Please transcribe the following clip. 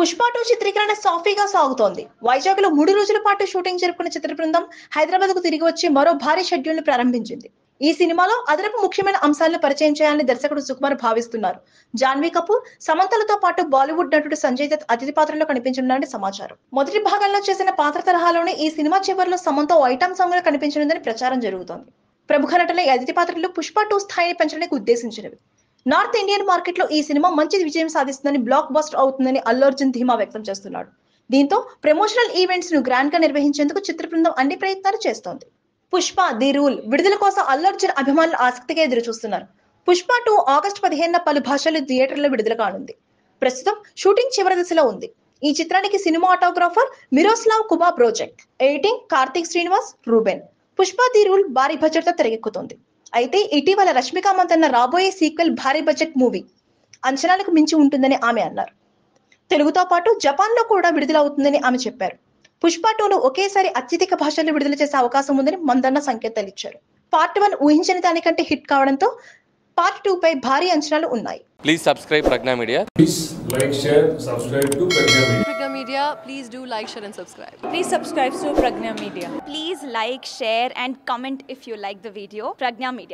పుష్ప 2 చిత్రీకరణ సాఫీగా సాగుతోంది. వైజాగ్ లో 3 రోజుల పాటు షూటింగ్ జరుపుకున్న చిత్ర బృందం హైదరాబాద్ కు తిరిగి వచ్చి మరో భారీ షెడ్యూల్ ను ప్రారంభించింది. ఈ సినిమాలో అదనపు ముఖ్యమైన అంశాలను పరిచయం చేయాలని దర్శకుడు సుకుమార్ భావిస్తున్నారు. జాన్వీ కపూర్, సమంతలతో పాటు బాలీవుడ్ నటుడు సంజయ్ దత్ అతిథి పాత్రలో కనిపించనున్నారని సమాచారం. మొదటి భాగంలో చేసిన పాత్ర తరహాలోనే ఈ సినిమా చివరిలో సమంత ఓ ఐటమ్ సాంగ్ లో కనిపించనుందని ప్రచారం జరుగుతోంది. ప్రముఖ నటుల ఈ అతిథి పాత్రలు పుష్ప 2 స్థాయిని పెంచడానికి ఉద్దేశించినవి. నార్త్ ఇండియన్ మార్కెట్ లో ఈ సినిమా మంచి విజయం సాధిస్తుందని, బ్లాక్ బస్టర్ అవుతుందని అల్లు అర్జున్ ధీమా వ్యక్తం చేస్తున్నాడు. దీంతో ప్రమోషనల్ ఈవెంట్స్ ను గ్రాండ్ గా నిర్వహించేందుకు చిత్ర బృందం అన్ని ప్రయత్నాలు చేస్తోంది. పుష్ప ది రూల్ విడుదల కోసం అల్లు అర్జున్ అభిమానులు ఆసక్తిగా ఎదురు చూస్తున్నారు. పుష్ప 2 ఆగస్టు 15న పలు భాషల్లో థియేటర్లో విడుదల కానుంది. ప్రస్తుతం షూటింగ్ చివరి దశలో ఉంది. ఈ చిత్రానికి cinematographer Miroslav కుబా project, editing Karthik Srinivas, Reuben. Pushpa the rule భారీ బడ్జెట్ తో తెరకెక్కుతోంది. అయితే ఇటీవల రష్మిక మందన్న రాబోయే సీక్వెల్ భారీ బడ్జెట్ మూవీ అంచనాలకు మించి ఉంటుందని ఆమె అన్నారు. తెలుగుతో పాటు జపాన్ లో కూడా విడుదల అవుతుందని ఆమె చెప్పారు. పుష్ప 2ను ఒకేసారి అత్యధిక భాషల్లో విడుదల చేసే అవకాశం ఉందని మందన్న సంకేతాలు ఇచ్చారు. పార్ట్ 1 ఊహించని దానికంటే హిట్ కావడంతో పార్ట్ 2 పై భారీ అంచనాలు ఉన్నాయి. Please subscribe Pragna Media. Please like, share, subscribe to Pragna Media. Pragna Media, please do like, share and subscribe. Please subscribe to Pragna Media. Please like, share and comment if you like the video. Pragna Media.